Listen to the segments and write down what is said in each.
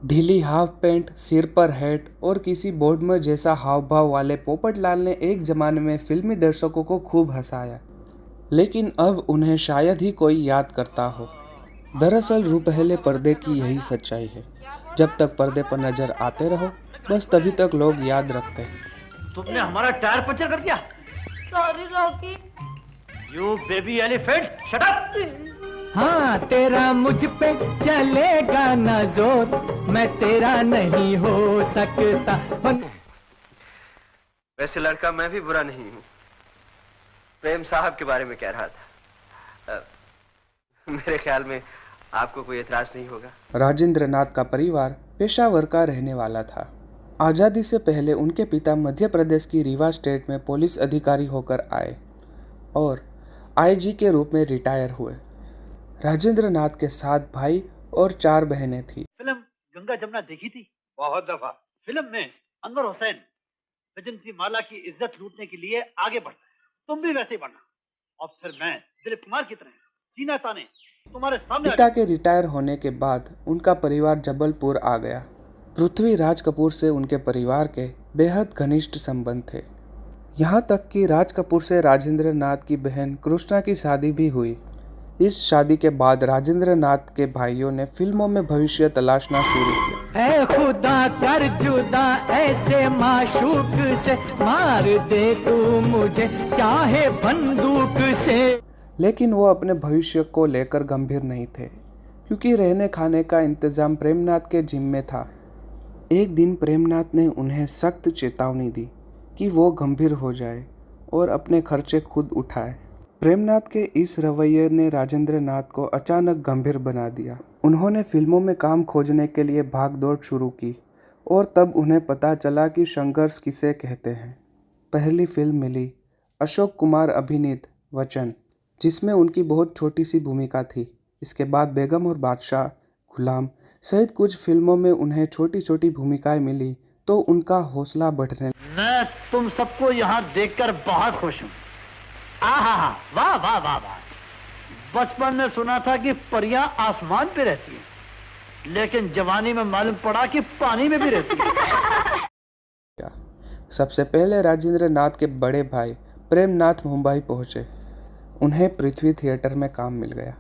ढीली half pant, सिर पर हैट और किसी बोर्ड में जैसा हाव भाव वाले पोपटलाल ने एक जमाने में फिल्मी दर्शकों को खूब हंसाया, लेकिन अब उन्हें शायद ही कोई याद करता हो। दरअसल रुपहले पर्दे की यही सच्चाई है, जब तक पर्दे पर नजर आते रहो बस तभी तक लोग याद रखते हैं। तुमने हमारा टायर पंचर कर दिया। Sorry Rocky. You baby elephant, shut up. हाँ तेरा मुझ पे चलेगा ना जोर, मैं तेरा नहीं हो सकता। वैसे लड़का मैं भी बुरा नहीं हूँ। प्रेम साहब के बारे में कह रहा था। मेरे ख्याल में आपको कोई एतराज नहीं होगा। राजेंद्र नाथ का परिवार पेशावर का रहने वाला था। आज़ादी से पहले उनके पिता मध्य प्रदेश की रीवा स्टेट में पुलिस अधिकारी होकर आए और आईजी के रूप में रिटायर हुए। राजेंद्र नाथ के 7 भाई और 4 बहनें थी। फिल्म गंगा जमुना देखी थी? बहुत दफा। फिल्म में अनवर हुसैन वैजंती माला की इज्जत लूटने के लिए आगे बढ़ता है। तुम भी वैसे ही बढ़ना और फिर मैं दिलीप कुमार की तरह सीना ताने तुम्हारे सामने। पिता के रिटायर होने के बाद उनका परिवार जबलपुर आ गया। पृथ्वीराज कपूर से उनके परिवार के बेहद घनिष्ठ संबंध थे। यहाँ तक कि राज कपूर से राजेंद्र नाथ की बहन कृष्णा की शादी भी हुई। इस शादी के बाद राजेंद्र नाथ के भाइयों ने फिल्मों में भविष्य तलाशना शुरू किया। ऐ खुदा कर जुदा ऐसे माशूक से, मार दे तू मुझे चाहे बंदूक से। लेकिन वो अपने भविष्य को लेकर गंभीर नहीं थे, क्योंकि रहने खाने का इंतजाम प्रेमनाथ के जिम्मे था। एक दिन प्रेमनाथ ने उन्हें सख्त चेतावनी दी कि वो गंभीर हो जाए और अपने खर्चे खुद उठाए। प्रेमनाथ के इस रवैये ने राजेंद्र नाथ को अचानक गंभीर बना दिया। उन्होंने फिल्मों में काम खोजने के लिए भागदौड़ शुरू की और तब उन्हें पता चला कि संघर्ष किसे कहते हैं। पहली फिल्म मिली अशोक कुमार अभिनीत वचन, जिसमें उनकी बहुत छोटी सी भूमिका थी। इसके बाद बेगम और बादशाह, गुलाम सहित कुछ फिल्मों में उन्हें छोटी छोटी भूमिकाएं मिली तो उनका हौसला बढ़ने। मैं तुम सबको यहाँ देखकर बहुत खुश हूँ। आहा, वाह वाह वाह वाह। बचपन में सुना था कि परियां आसमान पे रहती हैं, लेकिन जवानी में मालूम पड़ा कि पानी में भी रहती है। सबसे पहले राजेंद्र नाथ के बड़े भाई प्रेमनाथ मुंबई पहुंचे। उन्हें पृथ्वी थिएटर में काम मिल गया।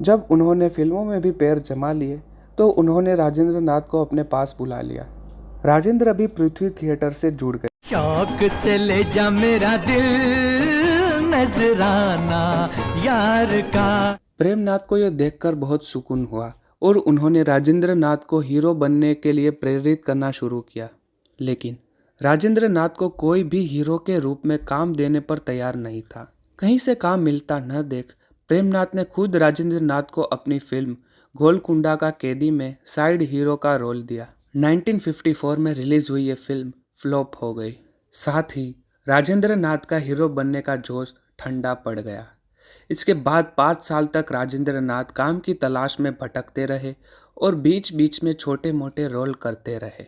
जब उन्होंने फिल्मों में भी पैर जमा लिए तो उन्होंने राजेंद्र नाथ को अपने पास बुला लिया। राजेंद्र भी पृथ्वी थिएटर से जुड़ गए। शौक से ले जा मेरा दिल नजराना यार का। प्रेमनाथ को यह देखकर बहुत सुकून हुआ और उन्होंने राजेंद्र नाथ को हीरो बनने के लिए प्रेरित करना शुरू किया। लेकिन राजेंद्र नाथ को कोई भी हीरो के रूप में काम देने पर तैयार नहीं था। कहीं से काम मिलता न देख प्रेमनाथ ने खुद राजेंद्र नाथ को अपनी फिल्म गोलकुंडा का कैदी में साइड हीरो का रोल दिया। 1954 में रिलीज हुई ये फिल्म फ्लॉप हो गई। साथ ही राजेंद्र नाथ का हीरो बनने का जोश ठंडा पड़ गया। इसके बाद 5 साल तक राजेंद्र नाथ काम की तलाश में भटकते रहे और बीच बीच में छोटे मोटे रोल करते रहे।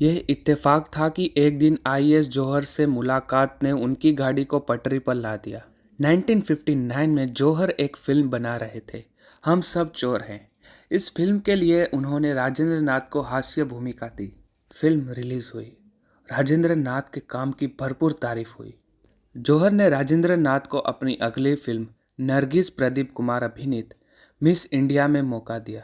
यह इत्तेफाक था कि एक दिन आईएएस जौहर से मुलाकात ने उनकी गाड़ी को पटरी पर ला दिया। 1959 में जौहर एक फिल्म बना रहे थे, हम सब चोर हैं। इस फिल्म के लिए उन्होंने राजेंद्र नाथ को हास्य भूमिका दी। फिल्म रिलीज हुई। राजेंद्र नाथ के काम की भरपूर तारीफ हुई। जौहर ने राजेंद्र नाथ को अपनी अगली फिल्म नरगिस प्रदीप कुमार अभिनीत मिस इंडिया में मौका दिया।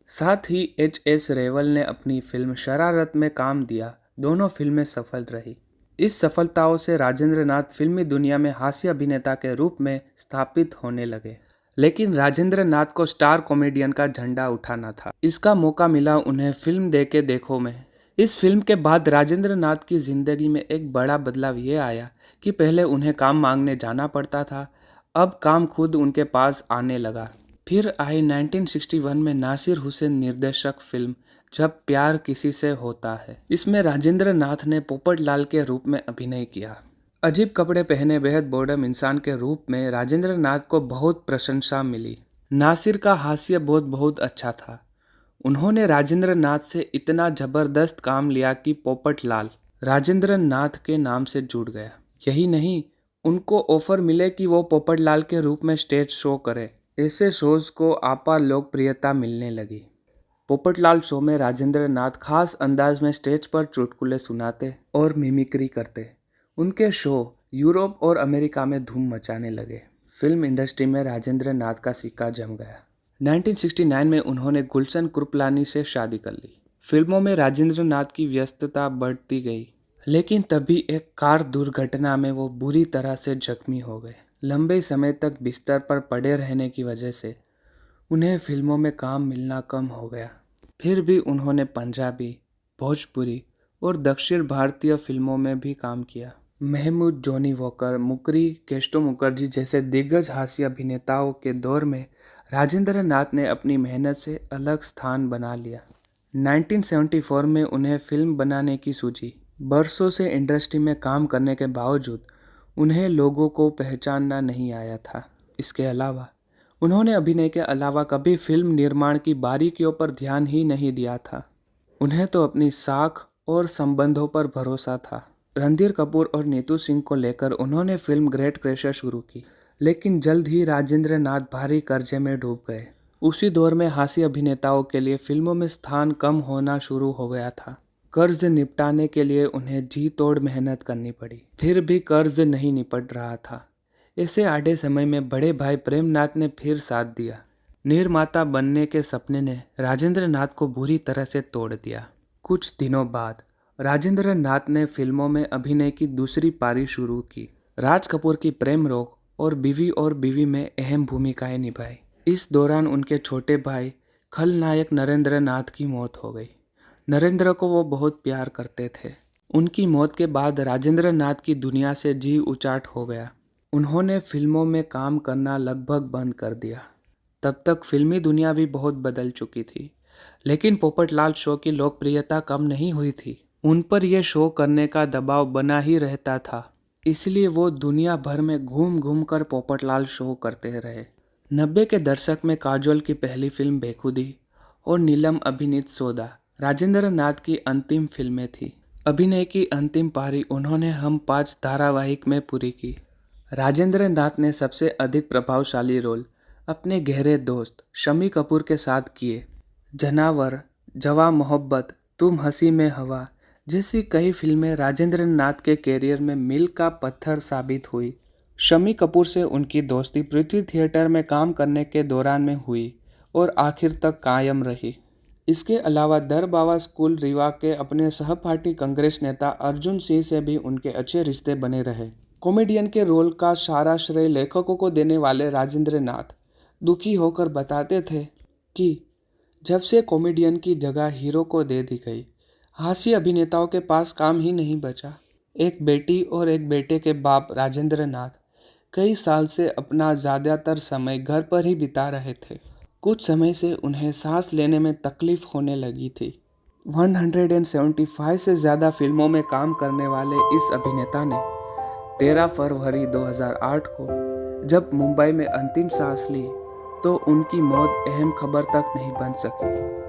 साथ ही एच.एस. रेवल ने अपनी फिल्म शरारत में काम दिया। दोनों फिल्में सफल रही। इस सफलताओं से राजेंद्र नाथ फिल्मी दुनिया में हास्य अभिनेता के रूप में स्थापित होने लगे। लेकिन राजेंद्र नाथ को स्टार कॉमेडियन का झंडा उठाना था। इसका मौका मिला उन्हें फिल्म दे के देखो में। इस फिल्म के बाद राजेंद्र नाथ की जिंदगी में एक बड़ा बदलाव ये आया कि पहले उन्हें काम मांगने जाना पड़ता था, अब काम खुद उनके पास आने लगा। फिर आई 1961 में नासिर हुसैन निर्देशक फिल्म जब प्यार किसी से होता है। इसमें राजेंद्र नाथ ने पोपटलाल के रूप में अभिनय किया। अजीब कपड़े पहने बेहद बोर्डम इंसान के रूप में राजेंद्र नाथ को बहुत प्रशंसा मिली। नासिर का हास्य बहुत अच्छा था। उन्होंने राजेंद्र नाथ से इतना जबरदस्त काम लिया कि पोपटलाल राजेंद्र नाथ के नाम से जुड़ गया। यही नहीं, उनको ऑफर मिले कि वो पोपटलाल के रूप में स्टेज शो करे। ऐसे शोज को आपा लोकप्रियता मिलने लगी। पोपटलाल शो में राजेंद्र नाथ खास अंदाज में स्टेज पर चुटकुले सुनाते और मिमिक्री करते। उनके शो यूरोप और अमेरिका में धूम मचाने लगे। फिल्म इंडस्ट्री में राजेंद्र नाथ का सिक्का जम गया। 1969 में उन्होंने गुलशन कृपलानी से शादी कर ली। फिल्मों में राजेंद्र नाथ की व्यस्तता बढ़ती गई, लेकिन तभी एक कार दुर्घटना में वो बुरी तरह से जख्मी हो गए। लंबे समय तक बिस्तर पर पड़े रहने की वजह से उन्हें फिल्मों में काम मिलना कम हो गया। फिर भी उन्होंने पंजाबी, भोजपुरी और दक्षिण भारतीय फिल्मों में भी काम किया। महमूद, जॉनी वॉकर, मुकरी, केस्टो मुखर्जी जैसे दिग्गज हास्य अभिनेताओं के दौर में राजेंद्र नाथ ने अपनी मेहनत से अलग स्थान बना लिया। 1974 में उन्हें फिल्म बनाने की सूझी। बरसों से इंडस्ट्री में काम करने के बावजूद उन्हें लोगों को पहचानना नहीं आया था। इसके अलावा उन्होंने अभिनय के अलावा कभी फिल्म निर्माण की बारीकियों पर ध्यान ही नहीं दिया था। उन्हें तो अपनी साख और संबंधों पर भरोसा था। रणधीर कपूर और नीतू सिंह को लेकर उन्होंने फिल्म ग्रेट क्रैशर शुरू की, लेकिन जल्द ही राजेंद्र नाथ भारी कर्जे में डूब गए। उसी दौर में हास्य अभिनेताओं के लिए फिल्मों में स्थान कम होना शुरू हो गया था। कर्ज निपटाने के लिए उन्हें जी तोड़ मेहनत करनी पड़ी, फिर भी कर्ज नहीं निपट रहा था। ऐसे आड़े समय में बड़े भाई प्रेमनाथ ने फिर साथ दिया। निर्माता बनने के सपने ने राजेंद्र नाथ को बुरी तरह से तोड़ दिया। कुछ दिनों बाद राजेंद्र नाथ ने फिल्मों में अभिनय की दूसरी पारी शुरू की। राज कपूर की प्रेम रोग और बीवी में अहम भूमिकाएं निभाई। इस दौरान उनके छोटे भाई खलनायक नरेंद्र नाथ की मौत हो गई। नरेंद्र को वो बहुत प्यार करते थे। उनकी मौत के बाद राजेंद्र नाथ की दुनिया से जी उचाट हो गया। उन्होंने फिल्मों में काम करना लगभग बंद कर दिया। तब तक फिल्मी दुनिया भी बहुत बदल चुकी थी, लेकिन पोपटलाल शो की लोकप्रियता कम नहीं हुई थी। उन पर यह शो करने का दबाव बना ही रहता था, इसलिए वो दुनिया भर में घूम घूम कर पोपटलाल शो करते रहे। 90 के दशक में काजोल की पहली फिल्म बेखुदी और नीलम अभिनीत सौदा राजेंद्र नाथ की अंतिम फिल्में थी। अभिनय की अंतिम पारी उन्होंने हम 5 धारावाहिक में पूरी की। राजेंद्र नाथ ने सबसे अधिक प्रभावशाली रोल अपने गहरे दोस्त शम्मी कपूर के साथ किए। जनावर, जवां मोहब्बत, तुम हंसी में हवा जैसी कई फिल्में राजेंद्र नाथ के कैरियर में मील का पत्थर साबित हुई। शम्मी कपूर से उनकी दोस्ती पृथ्वी थिएटर में काम करने के दौरान में हुई और आखिर तक कायम रही। इसके अलावा दर बाबा स्कूल रीवा के अपने सहपाठी कांग्रेस नेता अर्जुन सिंह से भी उनके अच्छे रिश्ते बने रहे। कॉमेडियन के रोल का सारा श्रेय लेखकों को देने वाले राजेंद्र नाथ दुखी होकर बताते थे कि जब से कॉमेडियन की जगह हीरो को दे दी गई, हास्य अभिनेताओं के पास काम ही नहीं बचा। एक बेटी और एक बेटे के बाप राजेंद्र नाथ कई साल से अपना ज़्यादातर समय घर पर ही बिता रहे थे। कुछ समय से उन्हें सांस लेने में तकलीफ होने लगी थी। 175 से ज़्यादा फिल्मों में काम करने वाले इस अभिनेता ने 13 फरवरी 2008 को जब मुंबई में अंतिम सांस ली तो उनकी मौत अहम खबर तक नहीं बन सकी।